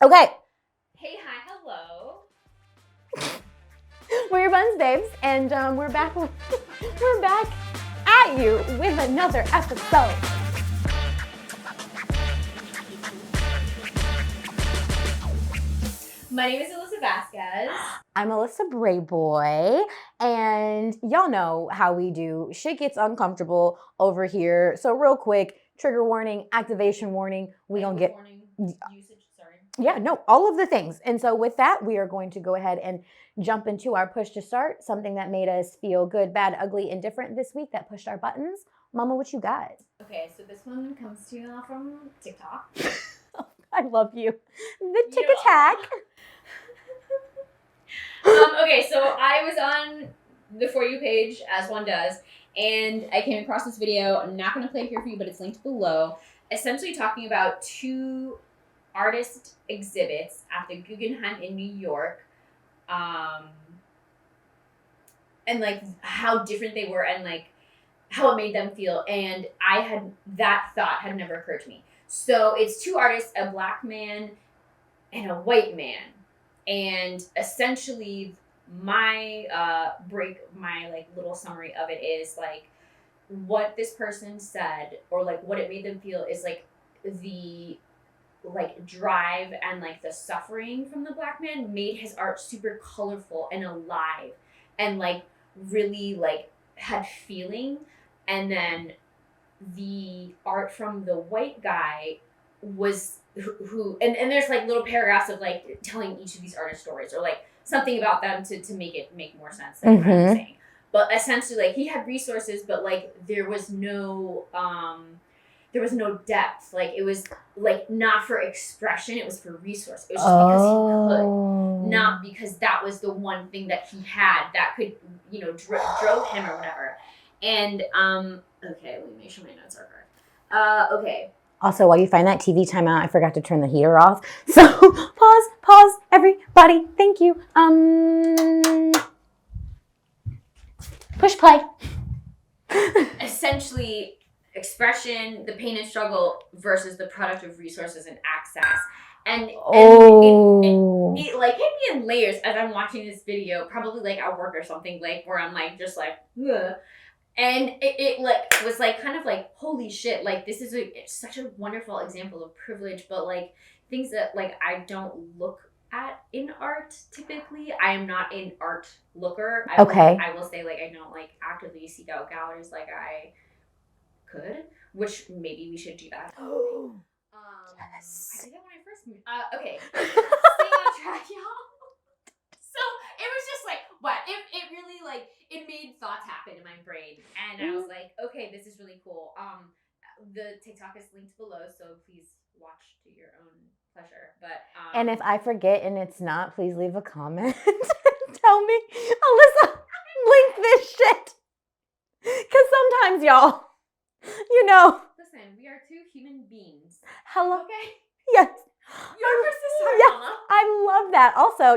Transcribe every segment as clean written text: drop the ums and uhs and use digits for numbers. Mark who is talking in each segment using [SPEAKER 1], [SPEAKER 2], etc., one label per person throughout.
[SPEAKER 1] Okay,
[SPEAKER 2] Hey, hi, hello.
[SPEAKER 1] we're your buns, babes, and we're back. We're back at you with another episode.
[SPEAKER 2] My name is Alyssa Vasquez.
[SPEAKER 1] I'm Alyssa Brayboy, and y'all know how we do. Shit gets uncomfortable over here. So real quick, trigger warning, activation warning. We gonna get
[SPEAKER 2] warning, usage. Sorry.
[SPEAKER 1] Yeah, no, all of the things. And so with that, we are going to go ahead and jump into our push to start, something that made us feel good, bad, ugly, indifferent this week that pushed our buttons. Mama, what you got?
[SPEAKER 2] Okay, so this one comes to you from TikTok.
[SPEAKER 1] I love you. The tick attack.
[SPEAKER 2] Okay, so I was on the For You page, as one does, and I came across this video. I'm not going to play it here for you, but it's linked below. Essentially talking about two artist exhibits at the Guggenheim in New York. And like how different they were and like how it made them feel. And that thought had never occurred to me. So it's two artists, a black man and a white man. And essentially my like little summary of it is like what this person said or like what it made them feel is like the like drive and like the suffering from the black man made his art super colorful and alive and like really like had feeling. And then the art from the white guy was who and there's like little paragraphs of like telling each of these artist stories or like something about them to make it make more sense than what I'm saying. But essentially like he had resources but like there was no depth. Like it was like not for expression, it was for resource. It was just because he could, not because that was the one thing that he had that could, drove him or whatever. And okay, let me make sure my notes are correct. Okay.
[SPEAKER 1] Also, while you find that TV timeout, I forgot to turn the heater off. So pause, everybody. Thank you. Push play.
[SPEAKER 2] Essentially, expression, the pain and struggle versus the product of resources and access. And it like hit me in layers as I'm watching this video, probably like at work or something, like where I'm like just like, ugh. And it like was like kind of like holy shit, like this is such a wonderful example of privilege, but like things that like I don't look at in art typically. I am not an art looker. I will say like I don't like actively seek out galleries like I could, which maybe we should do that. Yes. I did that when I first moved. Okay. Staying on track, y'all. So it was just like, what? It really like it made thoughts happen in my brain, and I was like, okay, this is really cool. The TikTok is linked below, so please watch to your own pleasure. But
[SPEAKER 1] and if I forget and it's not, please leave a comment. Tell me, Alyssa, link this shit. Because sometimes, y'all,
[SPEAKER 2] listen, we are two human beings.
[SPEAKER 1] Hello.
[SPEAKER 2] Okay.
[SPEAKER 1] Yes.
[SPEAKER 2] Your sister,
[SPEAKER 1] yes,
[SPEAKER 2] Mama.
[SPEAKER 1] I love that. Also,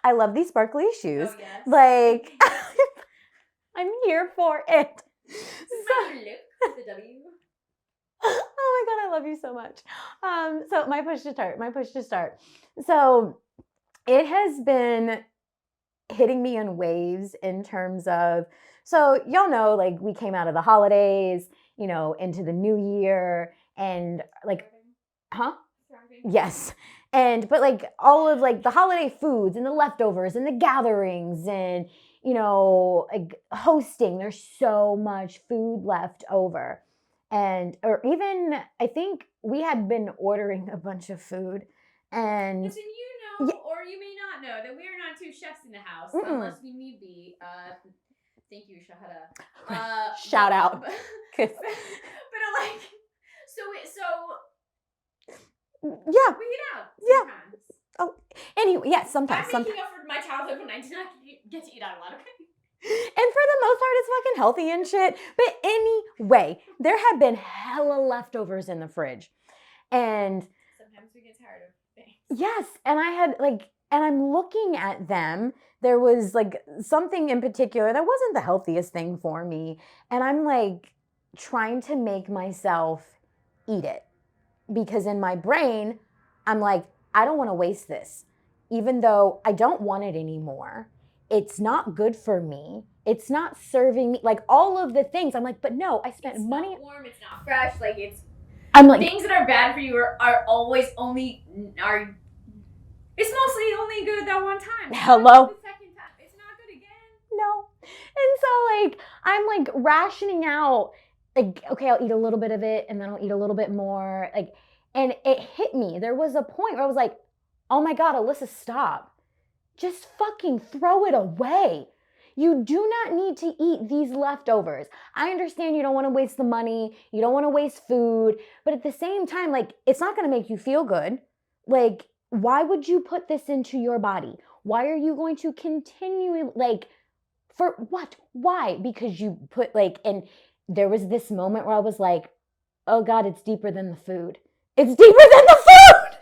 [SPEAKER 1] I love these sparkly shoes.
[SPEAKER 2] Oh, yes.
[SPEAKER 1] Like, I'm here for it.
[SPEAKER 2] So, look, the W.
[SPEAKER 1] Oh my God, I love you so much. So my push to start. So it has been hitting me in waves in terms of, so y'all know, like we came out of the holidays, into the new year and like, huh? Yes. But like all of like the holiday foods and the leftovers and the gatherings and, like hosting, there's so much food left over. Or even, I think we had been ordering a bunch of food and.
[SPEAKER 2] Listen, or you may not know that we are not two chefs in the house, unless we need be. Thank you, Shahada.
[SPEAKER 1] Shout out.
[SPEAKER 2] But like,
[SPEAKER 1] yeah.
[SPEAKER 2] we eat out sometimes.
[SPEAKER 1] Yeah. Oh, anyway, yeah, sometimes.
[SPEAKER 2] I'm making up for my childhood when I did not get to eat out a lot, okay?
[SPEAKER 1] And for the most part, it's fucking healthy and shit. But anyway, there have been hella leftovers in the fridge. And
[SPEAKER 2] sometimes we get tired of things.
[SPEAKER 1] Yes. And I'm looking at them. There was like something in particular that wasn't the healthiest thing for me. And I'm like trying to make myself eat it. Because in my brain, I'm like, I don't want to waste this. Even though I don't want it anymore, it's not good for me. It's not serving me. Like all of the things. I'm like, but no, I spent money.
[SPEAKER 2] It's not warm, it's not fresh. Like
[SPEAKER 1] I'm like,
[SPEAKER 2] things that are bad for you are always only it's mostly only good that one time.
[SPEAKER 1] Hello?
[SPEAKER 2] The second time. It's not good again.
[SPEAKER 1] No. And so like I'm like rationing out, like, okay, I'll eat a little bit of it and then I'll eat a little bit more. Like, and it hit me. There was a point where I was like, oh my God, Alyssa, stop. Just fucking throw it away. You do not need to eat these leftovers. I understand you don't want to waste the money, you don't want to waste food, but at the same time, like, it's not going to make you feel good. Like, why would you put this into your body? Why are you going to continue, like, for what? Why? Because you put, like, and there was this moment where I was like, oh God, it's deeper than the food. It's deeper than the food.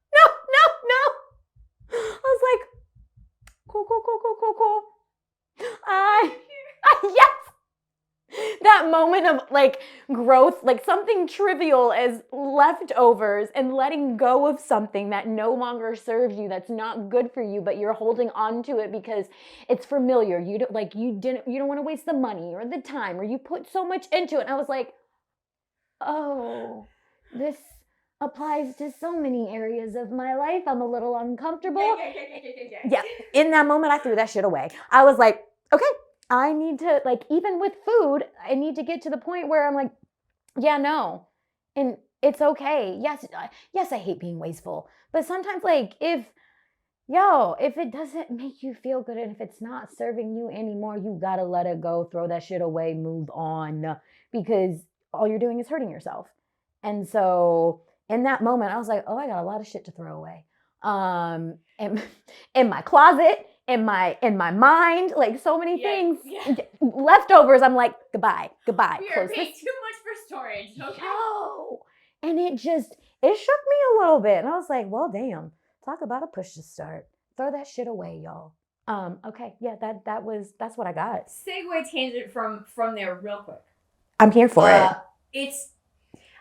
[SPEAKER 1] No. I was like, cool. Yes. That moment of like growth, like something trivial as leftovers and letting go of something that no longer serves you, that's not good for you, but you're holding on to it because it's familiar. You don't like, you don't want to waste the money or the time, or you put so much into it. And I was like, oh, this applies to so many areas of my life. I'm a little uncomfortable. Yeah. In that moment, I threw that shit away. I was like, okay, I need to, like, even with food, I need to get to the point where I'm like, yeah, no. And it's okay. Yes, I hate being wasteful. But sometimes, like, if it doesn't make you feel good and if it's not serving you anymore, you gotta let it go, throw that shit away, move on, because all you're doing is hurting yourself. And so in that moment, I was like, oh, I got a lot of shit to throw away. In my closet, in my mind, like so many things. Leftovers, I'm like, goodbye.
[SPEAKER 2] We are paying too much for storage, okay?
[SPEAKER 1] No. And it shook me a little bit. And I was like, well, damn. Talk about a push to start. Throw that shit away, y'all. Okay, yeah, that's what I got.
[SPEAKER 2] Segue tangent from there real quick.
[SPEAKER 1] I'm here for it.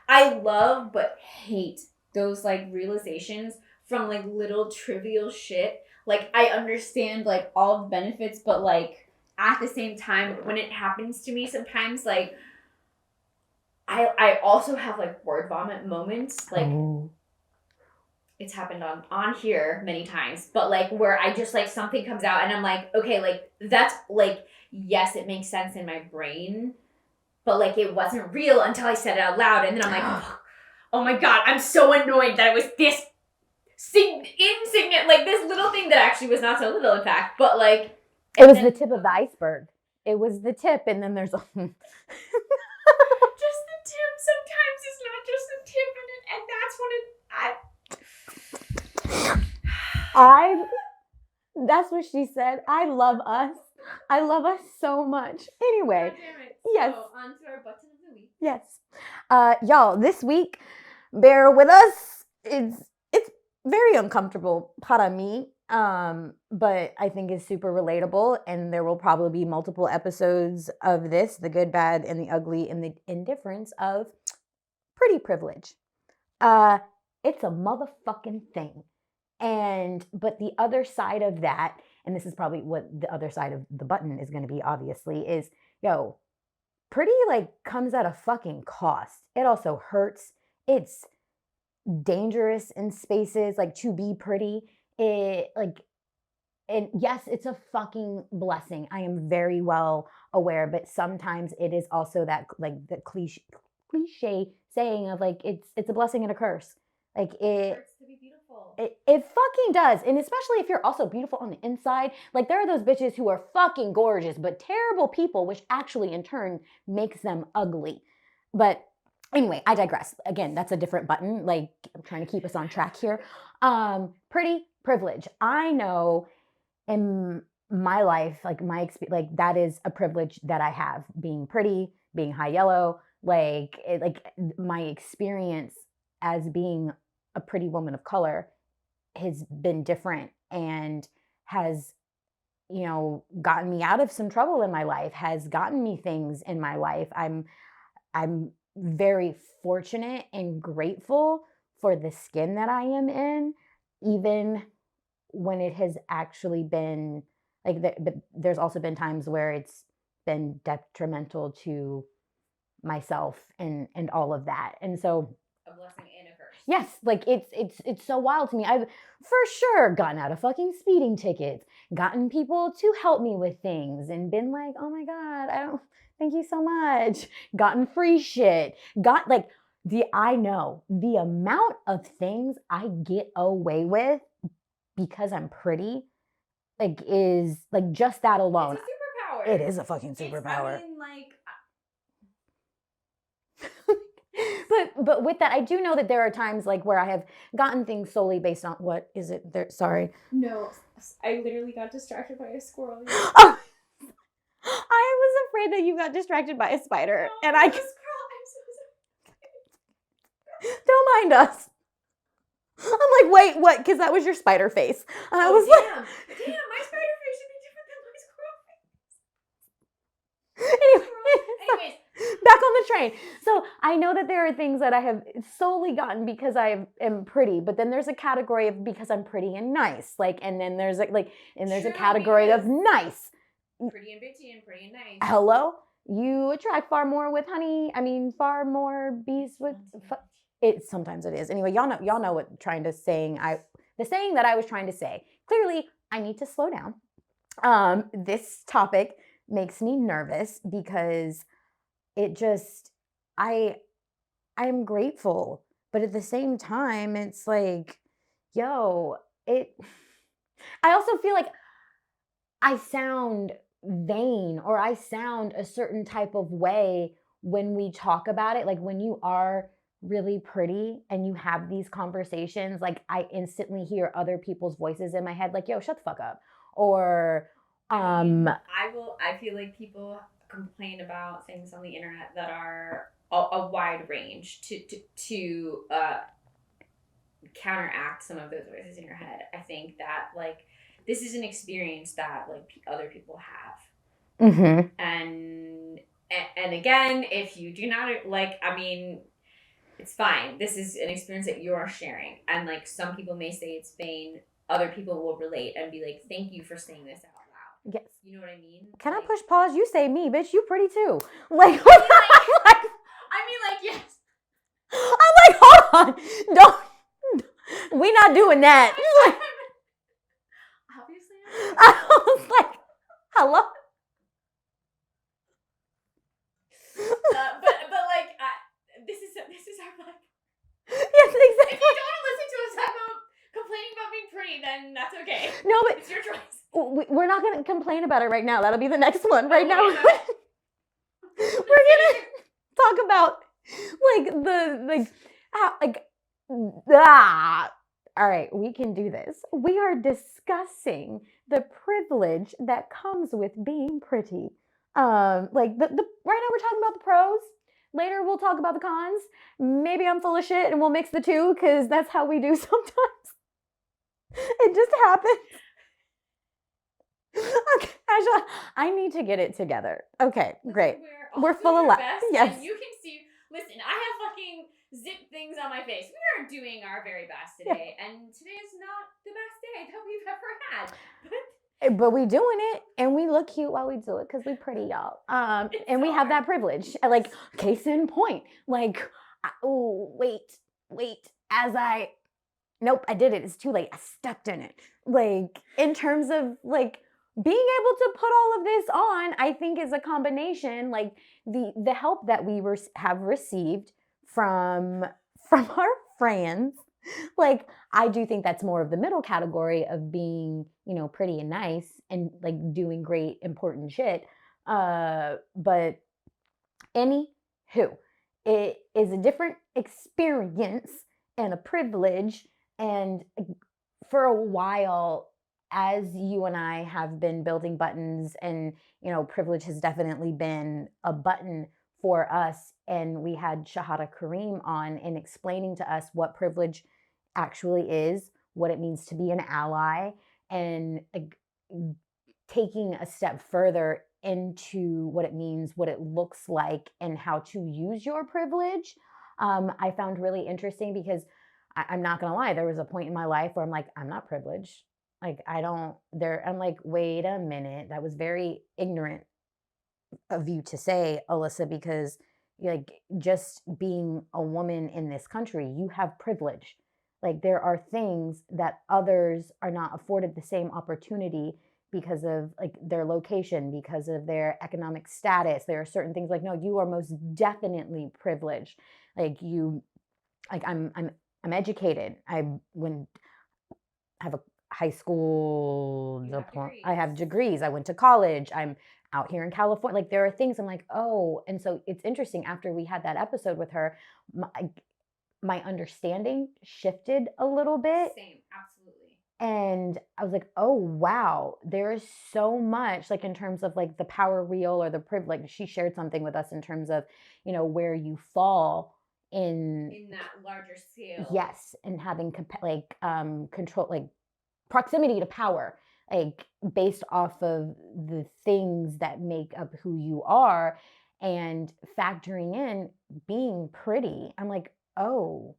[SPEAKER 2] I love but hate those like realizations from like little trivial shit. Like I understand like all the benefits, but like at the same time when it happens to me sometimes, like I also have like word vomit moments. Like it's happened on here many times, but like where I just like something comes out and I'm like, okay, like that's like, yes, it makes sense in my brain, but like it wasn't real until I said it out loud. And then I'm like, oh my God, I'm so annoyed that it was this insignificant, like this little thing that actually was not so little, in fact, but like.
[SPEAKER 1] It was the tip of the iceberg. It was the tip, and then there's a.
[SPEAKER 2] Just the tip. Sometimes it's not just the tip, and
[SPEAKER 1] that's what she said. I love us. I love us so much. Anyway.
[SPEAKER 2] God damn it.
[SPEAKER 1] Yes.
[SPEAKER 2] So, on to our button of the week.
[SPEAKER 1] Yes. Y'all, this week, bear with us. It's very uncomfortable para me, but I think it's super relatable, and there will probably be multiple episodes of this, the good, bad, and the ugly, and the indifference of pretty privilege. It's a motherfucking thing. But the other side of that, and this is probably what the other side of the button is going to be, obviously, is, pretty like comes at a fucking cost. It also hurts. It's dangerous in spaces, like to be pretty. And yes, it's a fucking blessing. I am very well aware, but sometimes it is also that like the cliche saying of like it's a blessing and a curse. Like it
[SPEAKER 2] hurts to be beautiful.
[SPEAKER 1] It fucking does. And especially if you're also beautiful on the inside. Like there are those bitches who are fucking gorgeous, but terrible people, which actually in turn makes them ugly. But anyway, I digress. Again, that's a different button. Like I'm trying to keep us on track here. Pretty privilege. I know in my life, like my experience, like that is a privilege that I have, being pretty, being high yellow, like my experience as being a pretty woman of color has been different and has, gotten me out of some trouble in my life, has gotten me things in my life. I'm very fortunate and grateful for the skin that I am in, even when it has actually been like, but there's also been times where it's been detrimental to myself and all of that. And so
[SPEAKER 2] A blessing and a curse.
[SPEAKER 1] yes, like it's so wild to me. I've for sure gotten out of fucking speeding tickets, gotten people to help me with things, and been like, oh my God, I don't thank you so much. Gotten free shit. Got like I know the amount of things I get away with because I'm pretty, like is like just that alone.
[SPEAKER 2] It's a superpower.
[SPEAKER 1] It is a fucking superpower.
[SPEAKER 2] I mean, like,
[SPEAKER 1] but with that, I do know that there are times like where I have gotten things solely based on what is it there? Sorry.
[SPEAKER 2] no, I literally got distracted by a squirrel.
[SPEAKER 1] Oh, I was afraid that you got distracted by a spider, and I
[SPEAKER 2] I'm so sorry.
[SPEAKER 1] don't mind us. I'm like, wait, what? Because that was your spider face, and I was
[SPEAKER 2] damn, my spider face should be different than my squirrel face.
[SPEAKER 1] Anyways, back on the train. So I know that there are things that I have solely gotten because I am pretty, but then there's a category of because I'm pretty and nice, like, and then there's a
[SPEAKER 2] True,
[SPEAKER 1] category of
[SPEAKER 2] because-
[SPEAKER 1] nice.
[SPEAKER 2] Pretty and bitchy and pretty and nice.
[SPEAKER 1] Hello, you attract far more with honey. I mean, far more bees with. It sometimes it is. Anyway, y'all know what the saying that I was trying to say. Clearly, I need to slow down. This topic makes me nervous because it just I am grateful, but at the same time, it's like, yo, I also feel like I sound vain or I sound a certain type of way when we talk about it. Like when you are really pretty and you have these conversations, like I instantly hear other people's voices in my head, like, yo, shut the fuck up. Or
[SPEAKER 2] I feel like people complain about things on the internet that are a wide range to counteract some of those voices in your head. I think that like this is an experience that like other people have, and again, if you do not like, I mean, it's fine. This is an experience that you are sharing, and like some people may say it's vain. Other people will relate and be like, "Thank you for saying this out loud."
[SPEAKER 1] yes.
[SPEAKER 2] You know what I mean?
[SPEAKER 1] Can
[SPEAKER 2] like,
[SPEAKER 1] I push pause? You say me, bitch. You pretty too. Like,
[SPEAKER 2] I mean, like, yes.
[SPEAKER 1] I'm like, hold on, don't. We not doing that.
[SPEAKER 2] Obviously.
[SPEAKER 1] I was like, hello.
[SPEAKER 2] But like, this is our life.
[SPEAKER 1] Yes, exactly.
[SPEAKER 2] If you don't want to listen to us talk about complaining about being pretty, then that's okay.
[SPEAKER 1] No, but
[SPEAKER 2] it's your choice.
[SPEAKER 1] We're not going to complain about it right now. That'll be the next one. Right now,
[SPEAKER 2] Okay,
[SPEAKER 1] we're gonna talk about All right, we can do this. We are discussing the privilege that comes with being pretty. Like the right now we're talking about the pros. Later we'll talk about the cons. Maybe I'm full of shit and we'll mix the two because that's how we do sometimes. It just happens. Okay, Aisha, I need to get it together. Okay, great. We're full of laughs. Yes.
[SPEAKER 2] You can see. Listen, I have fucking zip things on my face. We are doing our very best today, and today is not the best day that we've ever had.
[SPEAKER 1] But we doing it, and we look cute while we do it because we pretty, y'all. And we have that privilege. Like, case in point. Like, wait. Nope, I did it. It's too late. I stepped in it. Like, in terms of like being able to put all of this on, I think is a combination. Like the help that we have received from our friends. Like, I do think that's more of the middle category of being, pretty and nice and like doing great, important shit. But anywho, it is a different experience and a privilege. And for a while, as you and I have been building buttons, and, privilege has definitely been a button for us. And we had Shahada Kareem on and explaining to us what privilege actually is, what it means to be an ally, and taking a step further into what it means, what it looks like, and how to use your privilege. I found really interesting because I'm not gonna lie, there was a point in my life where I'm like, I'm not privileged. Like I don't there I'm like, wait a minute. That was very ignorant of you to say, Alyssa, because like just being a woman in this country, you have privilege. Like there are things that others are not afforded the same opportunity because of like their location, because of their economic status. There are certain things like, no, you are most definitely privileged. Like you, like I'm educated. I when have a high school
[SPEAKER 2] You have
[SPEAKER 1] diploma. I
[SPEAKER 2] degrees.
[SPEAKER 1] have degrees. I went to college. I'm out here in California. Like there are things I'm like, oh, and so it's interesting. After we had that episode with her, my, my understanding shifted a little bit,
[SPEAKER 2] Same, absolutely.
[SPEAKER 1] and I was like, oh wow, there is so much like in terms of like the power wheel or the privilege. Like she shared something with us in terms of, you know, where you fall
[SPEAKER 2] In that larger scale.
[SPEAKER 1] yes, and having like control, like proximity to power, like based off of the things that make up who you are, and factoring in being pretty. I'm like, oh,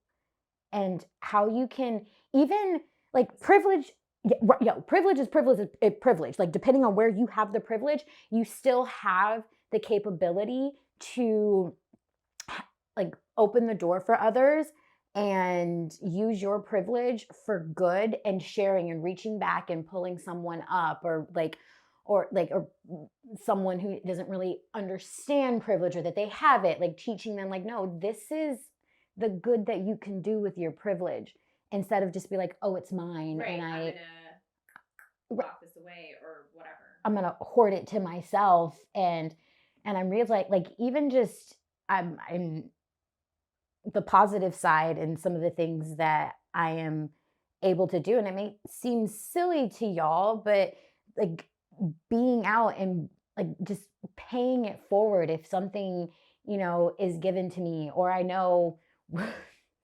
[SPEAKER 1] and how you can even like privilege. Yeah, yeah, privilege is privilege is privilege. Like depending on where you have the privilege, you still have the capability to like open the door for others and use your privilege for good and sharing and reaching back and pulling someone up, or someone who doesn't really understand privilege or that they have it, like teaching them like, no, this is the good that you can do with your privilege, instead of just be like, oh, it's mine,
[SPEAKER 2] Right,
[SPEAKER 1] and
[SPEAKER 2] I'm gonna lock this away or whatever.
[SPEAKER 1] I'm gonna hoard it to myself. And I'm realizing like even just I'm the positive side and some of the things that I am able to do. And it may seem silly to y'all, but like being out and like just paying it forward if something, you know, is given to me, or I know,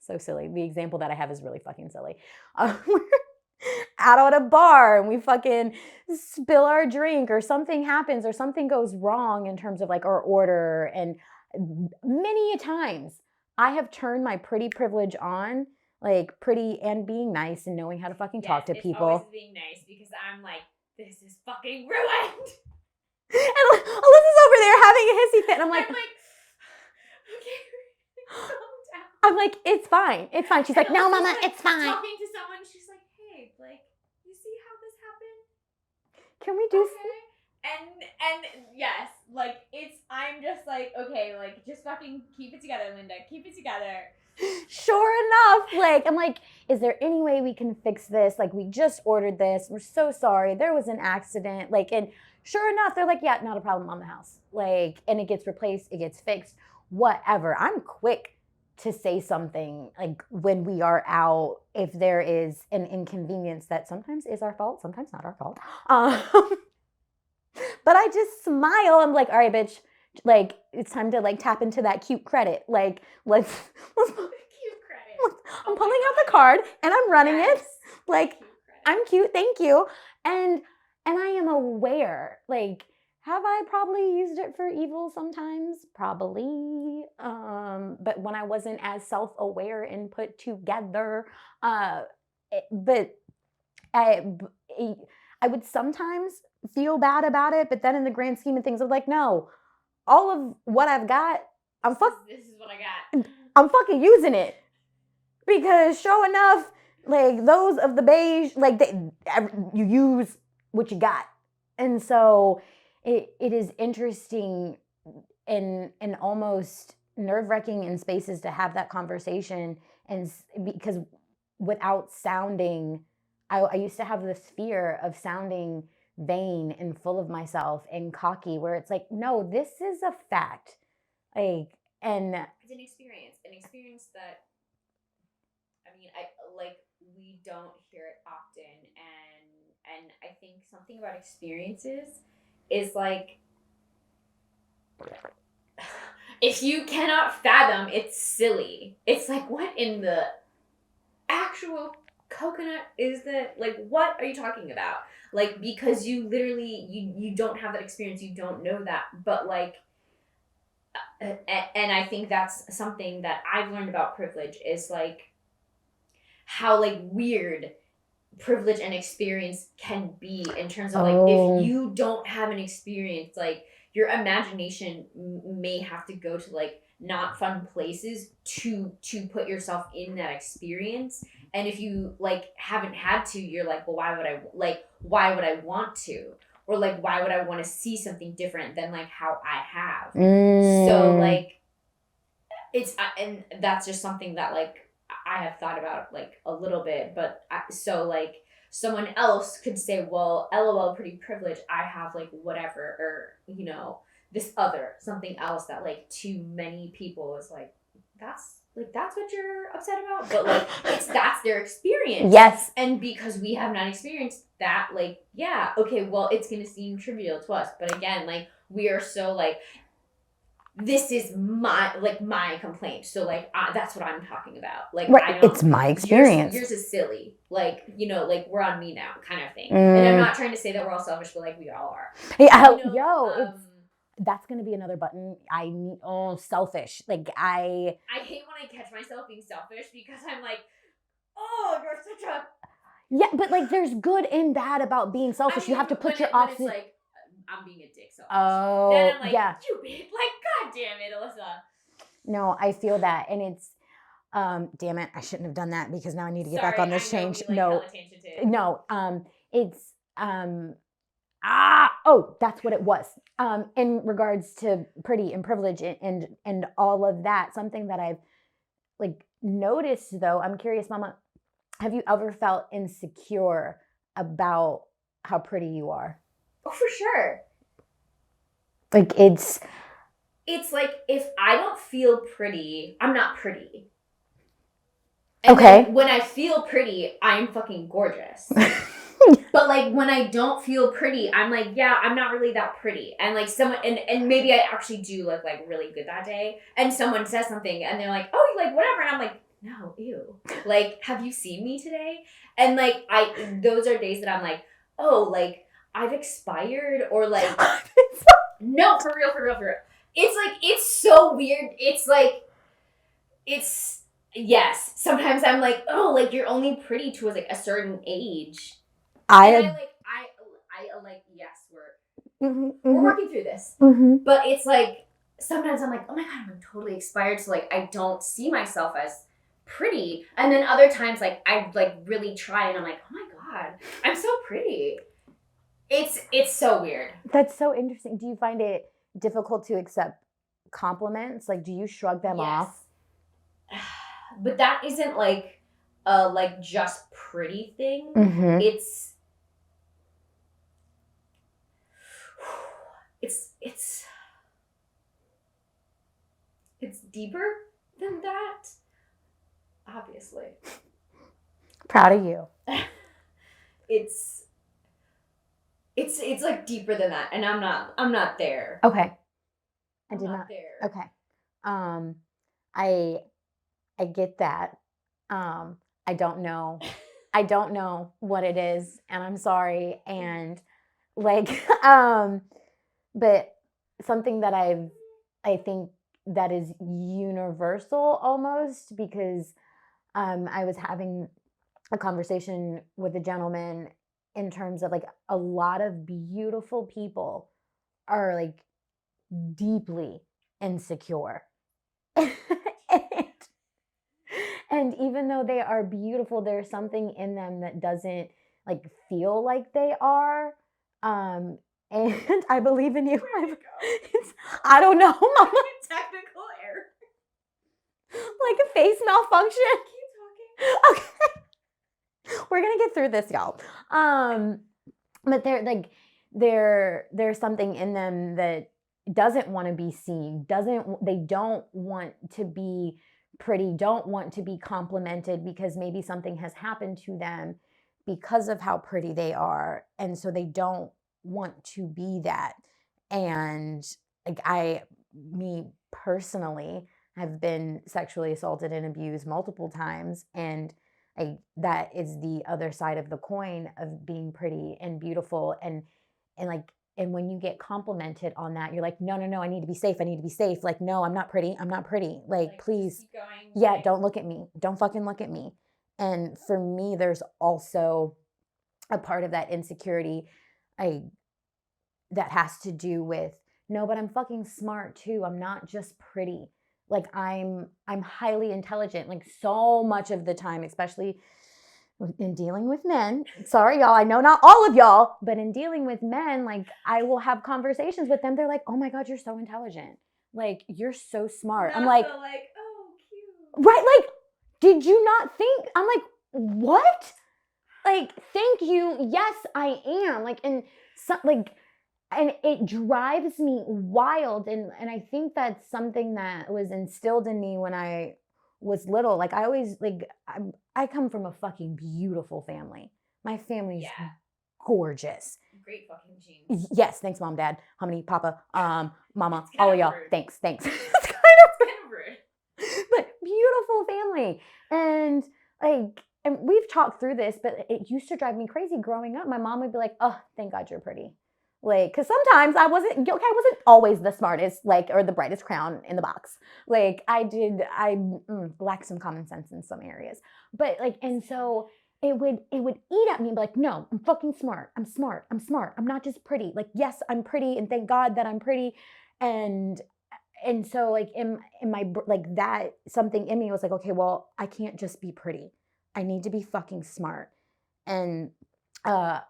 [SPEAKER 1] so silly. The example that I have is really fucking silly. We're out at a bar and we fucking spill our drink, or something happens, or something goes wrong in terms of like our order. And many a times I have turned my pretty privilege on, like pretty and being nice and knowing how to fucking talk to
[SPEAKER 2] It's
[SPEAKER 1] people.
[SPEAKER 2] always being nice because I'm like, this is fucking ruined.
[SPEAKER 1] And Alyssa's over there having a hissy fit. And I'm like,
[SPEAKER 2] okay, calm down.
[SPEAKER 1] I'm like, it's fine. It's fine. She's like, no,
[SPEAKER 2] Alyssa's,
[SPEAKER 1] mama, it's fine.
[SPEAKER 2] Talking to someone, she's like, hey, like, you see how this happened?
[SPEAKER 1] Can we do
[SPEAKER 2] Okay. And yes, like I'm just like, okay, like just fucking keep it together, Linda. Keep it together.
[SPEAKER 1] Sure enough, like I'm like, is there any way we can fix this? Like we just ordered this. We're so sorry. There was an accident. Like, and sure enough, they're like, yeah, not a problem on the house. Like, and it gets replaced, it gets fixed, whatever. I'm quick to say something like when we are out, if there is an inconvenience that sometimes is our fault, sometimes not our fault. But I just smile. I'm like, all right, bitch, like it's time to like tap into that cute credit. Like let's
[SPEAKER 2] Cute credit.
[SPEAKER 1] I'm pulling out the card and I'm running it. Like
[SPEAKER 2] Cute credit.
[SPEAKER 1] I'm cute, thank you. And I am aware. Like, have I probably used it for evil sometimes? Probably. But when I wasn't as self-aware and put together, but I would sometimes feel bad about it, but then in the grand scheme of things, I'm like, no, all of what I've got,
[SPEAKER 2] This is what I got.
[SPEAKER 1] I'm fucking using it, because sure enough, like those of the beige, like you use what you got, and so it is interesting and almost nerve-wracking in spaces to have that conversation, and because without sounding, I used to have this fear of sounding vain and full of myself and cocky, where it's like, no, this is a fact. Like, and
[SPEAKER 2] it's an experience that, I mean, we don't hear it often, and I think something about experiences is like, if you cannot fathom, it's silly. It's like, what in the actual coconut is that? Like, what are you talking about? Like, because you literally, you don't have that experience, you don't know that, but like, and I think that's something that I've learned about privilege is like, how like weird privilege and experience can be in terms of like
[SPEAKER 1] Oh.
[SPEAKER 2] if you don't have an experience, like your imagination may have to go to like not fun places to put yourself in that experience. And if you like haven't had to, you're like, well, why would I want to, or like why would I want to see something different than like how I have. So like it's and that's just something that like I have thought about like a little bit. But so like someone else could say, well, LOL, pretty privileged, I have like whatever, or you know, this other something else that like to many people is like, that's what you're upset about, but like that's their experience.
[SPEAKER 1] Yes.
[SPEAKER 2] And because we have not experienced that, like, yeah, okay, well, it's gonna seem trivial to us, but again, like we are so like, this is my complaint, so like that's what I'm talking about, like
[SPEAKER 1] right. It's my experience.
[SPEAKER 2] Yours is silly, like, you know, like we're on me now kind of thing. And I'm not trying to say that we're all selfish, but like we all are.
[SPEAKER 1] Yeah, you know, that's gonna be another button. Selfish. Like I
[SPEAKER 2] hate when I catch myself being selfish because I'm like, oh, you're such a
[SPEAKER 1] but like there's good and bad about being selfish. You have to put your opposite.
[SPEAKER 2] Like, I'm being a dick selfish.
[SPEAKER 1] Oh,
[SPEAKER 2] then I'm like,
[SPEAKER 1] yeah.
[SPEAKER 2] You bitch, like, god damn it, Alyssa.
[SPEAKER 1] No, I feel that, and it's, damn it, I shouldn't have done that because now I need to get back on this change. No, it's, that's what it was. In regards to pretty and privilege and all of that, something that I've like noticed though, I'm curious, Mama, have you ever felt insecure about how pretty you are?
[SPEAKER 2] Oh, for sure.
[SPEAKER 1] Like it's
[SPEAKER 2] like if I don't feel pretty, I'm not pretty. And
[SPEAKER 1] okay.
[SPEAKER 2] When I feel pretty, I'm fucking gorgeous. But like when I don't feel pretty, I'm like, yeah, I'm not really that pretty. And like someone, and maybe I actually do look like really good that day. And someone says something and they're like, oh, like whatever. And I'm like, no, ew. Like, have you seen me today? And like those are days that I'm like, oh, like I've expired, or like no, for real. It's like, it's so weird. It's like, yes. Sometimes I'm like, oh, like you're only pretty to like a certain age. I yes, we're working through this. But it's like, sometimes I'm like, oh my God, I'm totally expired. So like, I don't see myself as pretty. And then other times, like I like really try and I'm like, oh my God, I'm so pretty. It's so weird.
[SPEAKER 1] That's so interesting. Do you find it difficult to accept compliments? Like, do you shrug them off?
[SPEAKER 2] But that isn't like a like just pretty thing. It's deeper than that. Obviously.
[SPEAKER 1] Proud of you.
[SPEAKER 2] It's like deeper than that, and I'm not there.
[SPEAKER 1] Okay.
[SPEAKER 2] I'm not there.
[SPEAKER 1] Okay. I get that. I don't know what it is, and I'm sorry. And like, but something that I think that is universal almost, because I was having a conversation with a gentleman in terms of like a lot of beautiful people are like deeply insecure. And even though they are beautiful, there's something in them that doesn't like feel like they are. And I believe in you. I don't know, Mama.
[SPEAKER 2] Technical error.
[SPEAKER 1] Like a face malfunction.
[SPEAKER 2] Keep talking.
[SPEAKER 1] Okay. We're gonna get through this, y'all. But there's something in them that doesn't want to be seen. They don't want to be pretty, don't want to be complimented because maybe something has happened to them because of how pretty they are, and so they don't want to be that. And like me personally have been sexually assaulted and abused multiple times, and that is the other side of the coin of being pretty and beautiful, and when you get complimented on that, you're like, no, I need to be safe. Like, no, I'm not pretty. Like please, yeah, don't look at me. Don't fucking look at me. And for me, there's also a part of that insecurity I that has to do with, no, but I'm fucking smart too. I'm not just pretty. Like I'm highly intelligent. Like so much of the time, especially in dealing with men. Sorry, y'all. I know not all of y'all, but in dealing with men, like I will have conversations with them. They're like, "Oh my god, you're so intelligent. Like you're so smart." I'm
[SPEAKER 2] Not
[SPEAKER 1] like,
[SPEAKER 2] the like, oh, cute.
[SPEAKER 1] "Right, like did you not think?" I'm like, "What?" Like, "Thank you. Yes, I am." Like and so, like and it drives me wild, and I think that's something that was instilled in me when I was little. Like I always like I come from a fucking beautiful family. My family's
[SPEAKER 2] Yeah.
[SPEAKER 1] gorgeous.
[SPEAKER 2] Great fucking genes.
[SPEAKER 1] Yes, thanks mom, dad, homie, papa, mama,
[SPEAKER 2] It's
[SPEAKER 1] all
[SPEAKER 2] kind
[SPEAKER 1] of
[SPEAKER 2] of
[SPEAKER 1] y'all.
[SPEAKER 2] rude.
[SPEAKER 1] Thanks.
[SPEAKER 2] It's kind of rude.
[SPEAKER 1] But beautiful family. And like and we've talked through this, but it used to drive me crazy growing up. My mom would be like, "Oh, thank God you're pretty." Like, because sometimes I wasn't always the smartest, like, or the brightest crown in the box. Like, I lack some common sense in some areas. But like, and so it would eat at me and be like, "No, I'm fucking smart. I'm smart. I'm smart. I'm not just pretty. Like, yes, I'm pretty, and thank God that I'm pretty." And and so like in my like that something in me was like, okay, well, I can't just be pretty. I need to be fucking smart. And uh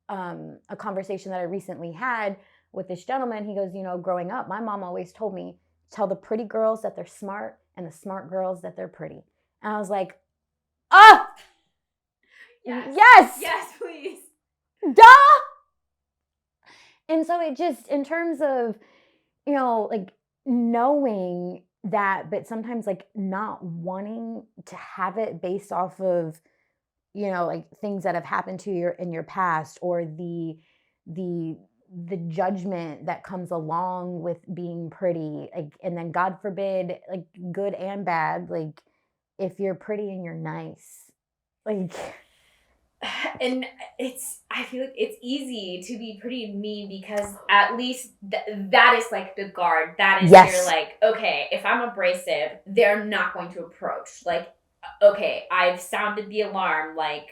[SPEAKER 1] a conversation that I recently had with this gentleman, he goes, growing up, my mom always told me, tell the pretty girls that they're smart and the smart girls that they're pretty. And I was like, ah, yes,
[SPEAKER 2] Yes, please.
[SPEAKER 1] duh. And so it just, in terms of, like knowing that, but sometimes like not wanting to have it based off of, like things that have happened to you in your past, or the the judgment that comes along with being pretty, like, and then God forbid, like good and bad, like if you're pretty and you're nice, like
[SPEAKER 2] And I feel like it's easy to be pretty mean because at least that is like the guard. That is
[SPEAKER 1] Yes.
[SPEAKER 2] your like, okay, if I'm abrasive, they're not going to approach. Like, okay, I've sounded the alarm. Like,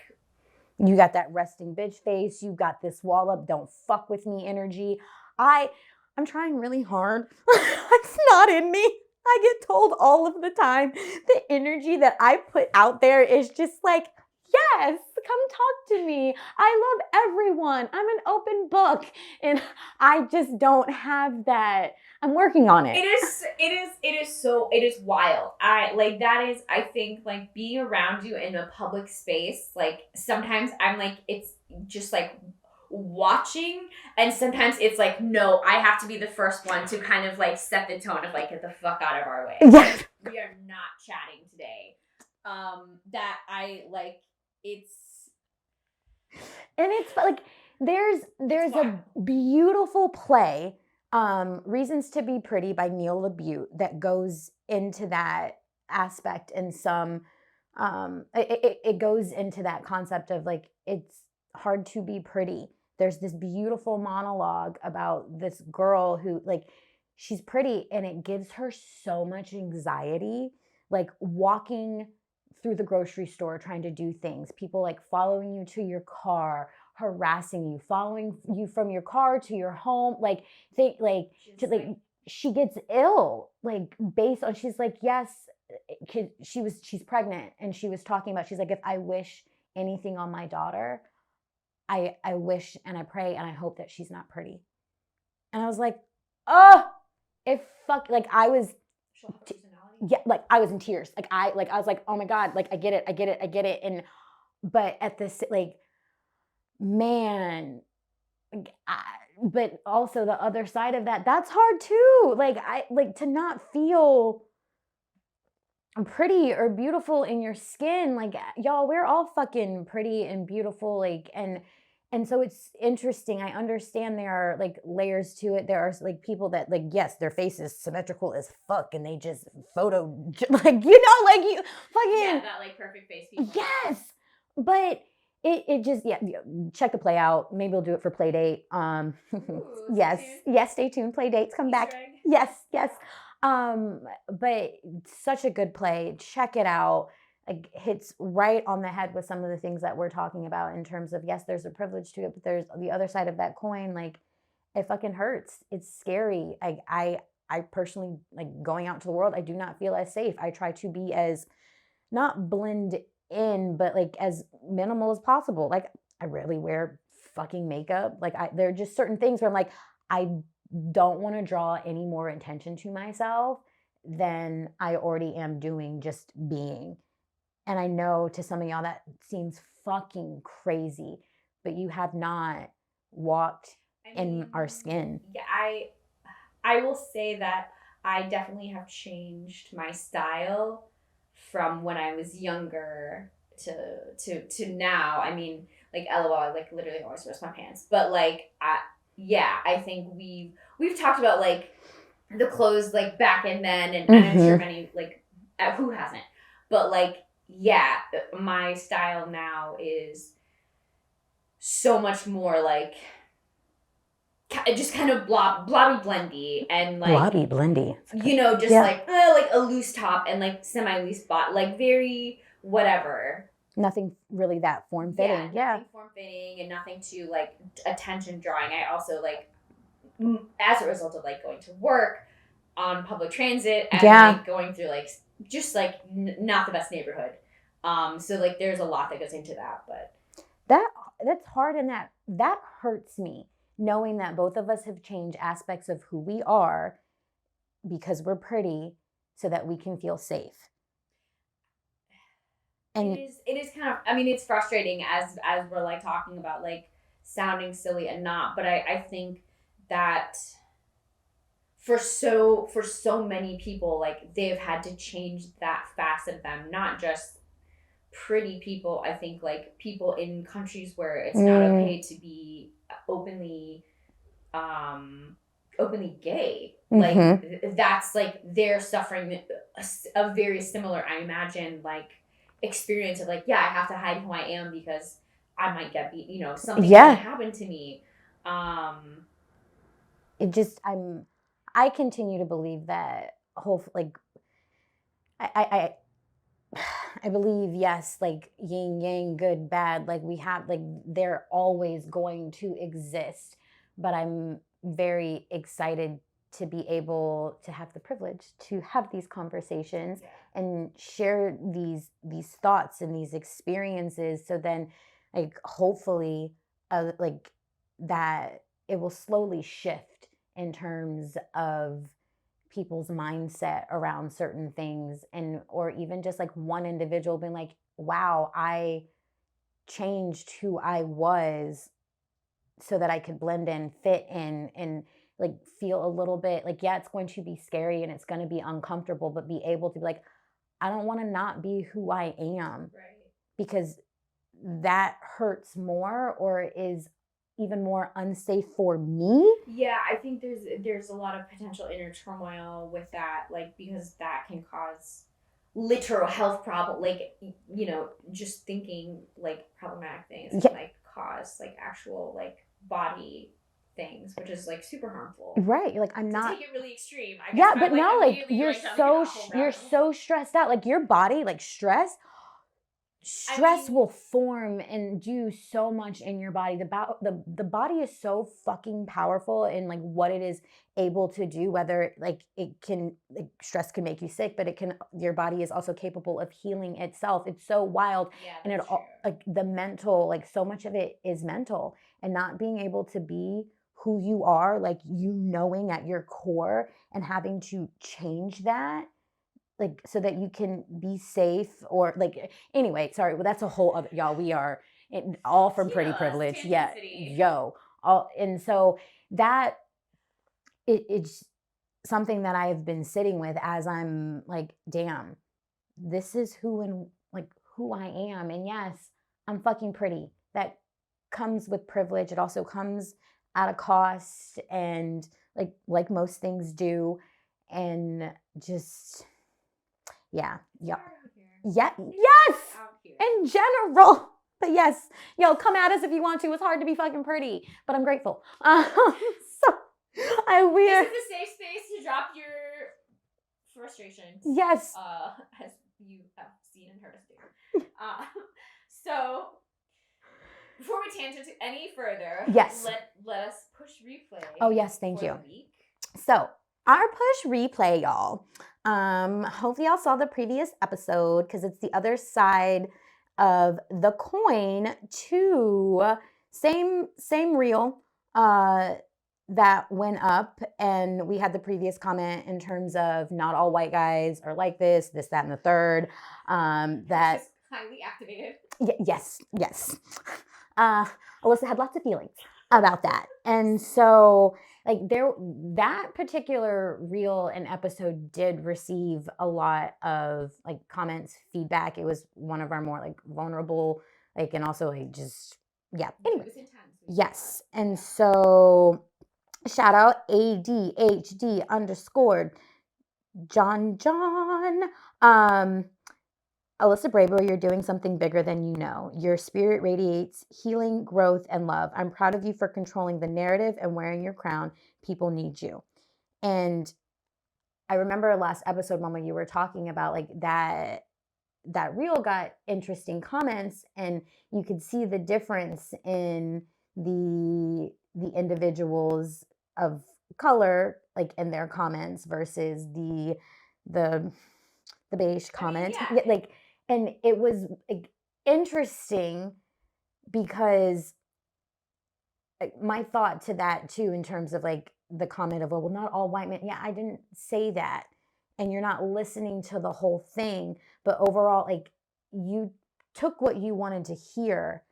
[SPEAKER 1] you got that resting bitch face, you got this wall up, don't fuck with me energy. I'm trying really hard. It's not in me. I get told all of the time the energy that I put out there is just like, yes, come talk to me. I love everyone. I'm an open book. And I just don't have that. I'm working on it.
[SPEAKER 2] it is wild. I like that is I think like being around you in a public space, like sometimes I'm like it's just like watching, and sometimes it's like no, I have to be the first one to kind of like set the tone of like get the fuck out of our way.
[SPEAKER 1] Yes.
[SPEAKER 2] We are not chatting today. That I like it's
[SPEAKER 1] And it's like there's a beautiful play, Reasons to Be Pretty by Neil LaBute, that goes into that aspect, and some it goes into that concept of like it's hard to be pretty. There's this beautiful monologue about this girl who, like, she's pretty and it gives her so much anxiety, like walking through the grocery store trying to do things, people like following you to your car, harassing you, following you from your car to your home, like think like to, like she gets ill, like based on, she's like, yes, she's pregnant, and she was talking about, she's like, if I wish anything on my daughter, I wish and I pray and I hope that she's not pretty. And I was like, oh, if fuck, like I was yeah, like I was in tears. Like I was like, oh my God, like I get it. And but at this, like, man, but also the other side of that, that's hard too. Like I like to not feel pretty or beautiful in your skin. Like y'all, we're all fucking pretty and beautiful. Like and so it's interesting. I understand there are like layers to it. There are like people that, like, yes, their face is symmetrical as fuck and they just photo like, like you fucking
[SPEAKER 2] yeah, that like perfect face people.
[SPEAKER 1] Yes. But it just, yeah, check the play out. Maybe we'll do it for play date.
[SPEAKER 2] Ooh,
[SPEAKER 1] yes,
[SPEAKER 2] stay
[SPEAKER 1] stay tuned. Play dates come
[SPEAKER 2] Easter
[SPEAKER 1] back.
[SPEAKER 2] egg.
[SPEAKER 1] Yes. But such a good play. Check it out. like hits right on the head with some of the things that we're talking about in terms of, yes, there's a privilege to it, but there's the other side of that coin. Like it fucking hurts. It's scary. I personally, like going out to the world, I do not feel as safe. I try to be as not blend in, but like as minimal as possible. Like I rarely wear fucking makeup. Like there are just certain things where I'm like, I don't want to draw any more attention to myself than I already am doing just being. And I know to some of y'all that seems fucking crazy, but you have not walked in our skin.
[SPEAKER 2] Yeah, I will say that I definitely have changed my style from when I was younger to now. I mean, like LOL, I like literally always wear sweatpants. But like I think we've talked about like the clothes like back and then, and I'm sure many like who hasn't. But like yeah, my style now is so much more like just kind of blobby blendy and like
[SPEAKER 1] blobby blendy,
[SPEAKER 2] you know, just like a loose top and like semi loose bot, like very whatever.
[SPEAKER 1] Nothing really that form fitting.
[SPEAKER 2] Nothing form fitting and nothing to like attention drawing. I also like as a result of like going to work on public transit and like going through like just like not the best neighborhood. So like there's a lot that goes into that, but
[SPEAKER 1] that's hard, and that hurts me, knowing that both of us have changed aspects of who we are because we're pretty so that we can feel safe. And
[SPEAKER 2] it is kind of, I mean, it's frustrating as we're like talking about like sounding silly and not, but I think that for so many people, like they've had to change that facet of them, not just pretty people. I think like people in countries where it's not okay to be openly gay, like that's like they're suffering a very similar, I imagine, like experience of like, yeah, I have to hide who I am because I might get beat, you know, something might happen to me.
[SPEAKER 1] It just I continue to believe that like I believe, yes, like yin yang, good, bad, like we have, like they're always going to exist. But I'm very excited to be able to have the privilege to have these conversations and share these thoughts and these experiences. So then like hopefully like that it will slowly shift in terms of people's mindset around certain things, and or even just like one individual being like, wow, I changed who I was so that I could blend in, fit in, and like feel a little bit like, yeah, it's going to be scary and it's going to be uncomfortable, but be able to be like, I don't want to not be who I am, because that hurts more or is even more unsafe for me.
[SPEAKER 2] Yeah, I think there's a lot of potential inner turmoil with that, like because that can cause literal health problem, like you know, just thinking like problematic things can like cause like actual like body things, which is like super harmful.
[SPEAKER 1] Right, you're like, I'm not
[SPEAKER 2] take it really extreme. I guess
[SPEAKER 1] but no, like you're so stressed out, like your body, like stress will form and do so much in your body. The body is so fucking powerful in like what it is able to do, whether like it can, like stress can make you sick, but your body is also capable of healing itself. It's so wild. And it all, like the mental, like so much of it is mental, and not being able to be who you are, like you knowing at your core and having to change that, like so that you can be safe, or like anyway, sorry, well that's a whole other, y'all, we are all from pretty privilege. And so that it's something that I've been sitting with as I'm like, damn, this is who I am. And yes, I'm fucking pretty. That comes with privilege. It also comes at a cost, and like most things do. And just yes, in general. But yes, come at us if you want to. It's hard to be fucking pretty, but I'm grateful. So
[SPEAKER 2] this is a safe space to drop your frustration.
[SPEAKER 1] Yes.
[SPEAKER 2] As you have seen and heard us do. So before we tangent any further,
[SPEAKER 1] Yes.
[SPEAKER 2] let us push replay.
[SPEAKER 1] Oh yes, thank
[SPEAKER 2] for
[SPEAKER 1] you.
[SPEAKER 2] the week.
[SPEAKER 1] So our push replay, y'all. Hopefully y'all saw the previous episode because it's the other side of the coin to same reel that went up, and we had the previous comment in terms of not all white guys are like this, that, and the third. That
[SPEAKER 2] Just highly activated.
[SPEAKER 1] yes. Alyssa had lots of feelings about that, and so like that particular reel and episode did receive a lot of like comments, feedback. It was one of our more like vulnerable, like, and also like just anyway.
[SPEAKER 2] It was intense.
[SPEAKER 1] Yes, and so shout out ADHD_ John. Alyssa Bravo, you're doing something bigger than you know. Your spirit radiates healing, growth, and love. I'm proud of you for controlling the narrative and wearing your crown. People need you. And I remember last episode, Mama, you were talking about like that reel got interesting comments, and you could see the difference in the individuals of color, like in their comments versus the beige comment.
[SPEAKER 2] I mean, yeah.
[SPEAKER 1] Like, and it was like, interesting because my thought to that too, in terms of like the comment of, well, not all white men. Yeah, I didn't say that. And you're not listening to the whole thing. But overall, like, you took what you wanted to hear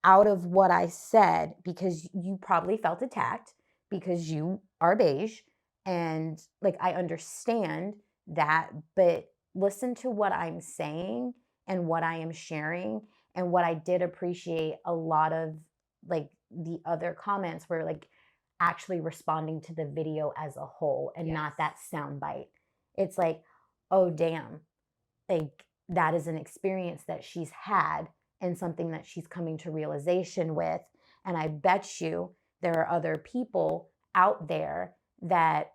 [SPEAKER 1] out of what I said because you probably felt attacked because you are beige. And like, I understand that, but listen to what I'm saying and what I am sharing. And what I did appreciate a lot of like the other comments were like actually responding to the video as a whole and not that sound bite. It's like, oh damn, like that is an experience that she's had and something that she's coming to realization with. And I bet you there are other people out there that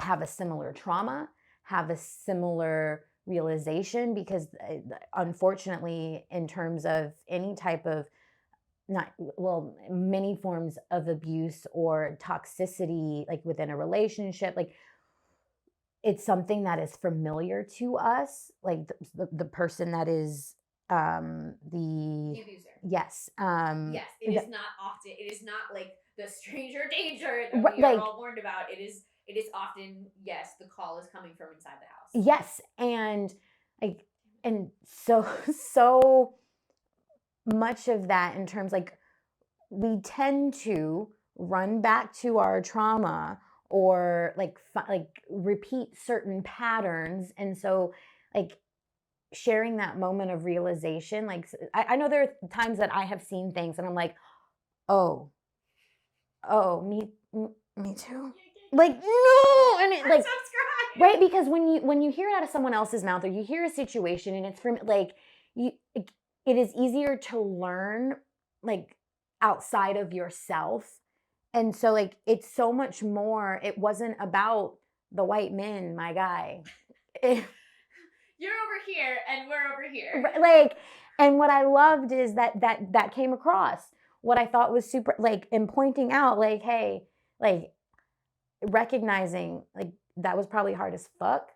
[SPEAKER 1] have a similar trauma, have a similar realization, because unfortunately, in terms of any type of many forms of abuse or toxicity, like within a relationship, like it's something that is familiar to us, like the person that is the
[SPEAKER 2] abuser.
[SPEAKER 1] Yes.
[SPEAKER 2] Yes, it is not often. It is not like the stranger danger that we
[SPEAKER 1] like,
[SPEAKER 2] are all warned about. It is often, yes, the call is coming from inside the house.
[SPEAKER 1] Yes, and like, and so much of that in terms like we tend to run back to our trauma or like repeat certain patterns, and so like sharing that moment of realization, like I know there are times that I have seen things and I'm like, oh me too, like no, and it, like right, because when you hear it out of someone else's mouth or you hear a situation and it's from like you, it is easier to learn like outside of yourself. And so like it's so much more. It wasn't about the white men, my guy.
[SPEAKER 2] You're over here and we're over here.
[SPEAKER 1] Like, and what I loved is that came across. What I thought was super, like, in pointing out, like, hey, like, recognizing, like, that was probably hard as fuck.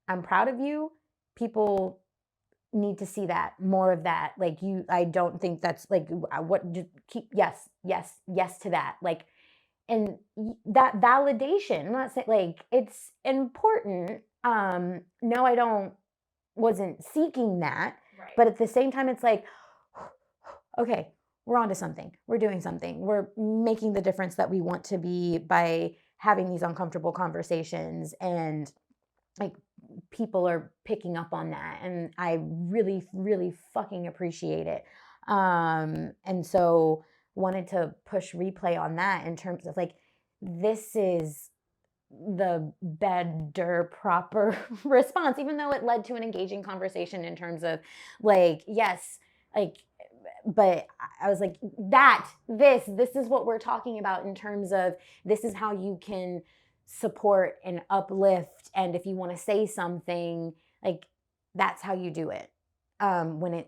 [SPEAKER 1] I'm proud of you. People need to see that, more of that. Like, I don't think that's, like, what, just keep, yes to that. Like, and that validation, I'm not saying, like, it's important. No, I wasn't seeking that.
[SPEAKER 2] Right.
[SPEAKER 1] But at the same time, it's like, okay, we're onto something. We're doing something. We're making the difference that we want to be by having these uncomfortable conversations, and like people are picking up on that. And I really, really fucking appreciate it. And so wanted to push replay on that in terms of like, this is the better, proper response, even though it led to an engaging conversation in terms of like, yes, like, but I was like, this is what we're talking about in terms of this is how you can support and uplift. And if you want to say something, like, that's how you do it. when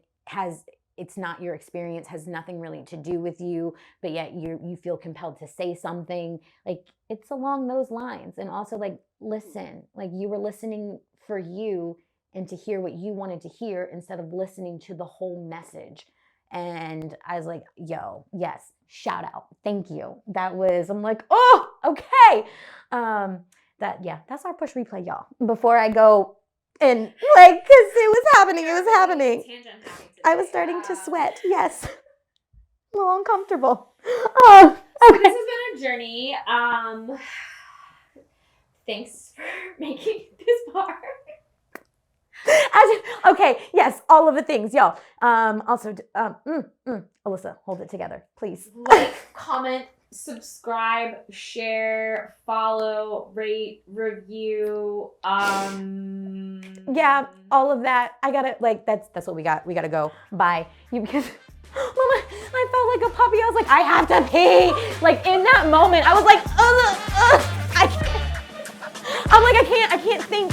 [SPEAKER 1] it's not your experience, has nothing really to do with you, but yet you feel compelled to say something. Like, it's along those lines. And also, like, listen, like, you were listening for you and to hear what you wanted to hear instead of listening to the whole message. And I was like, yo, yes, shout out. Thank you. I'm like, oh, okay. That's our push replay, y'all. Before I go and, like, because it was happening. I was starting to sweat. Yes. A little uncomfortable. Oh,
[SPEAKER 2] so
[SPEAKER 1] okay.
[SPEAKER 2] this has been a journey. Thanks for making it this far.
[SPEAKER 1] Okay, yes, all of the things, y'all. Also, Alyssa, hold it together, please.
[SPEAKER 2] Like, comment, subscribe, share, follow, rate, review.
[SPEAKER 1] Yeah, all of that. I gotta, like, that's what we got. We gotta go. Bye. Because Mama, I felt like a puppy. I was like, I have to pee. Like, in that moment, I was like, I'm like, I can't think.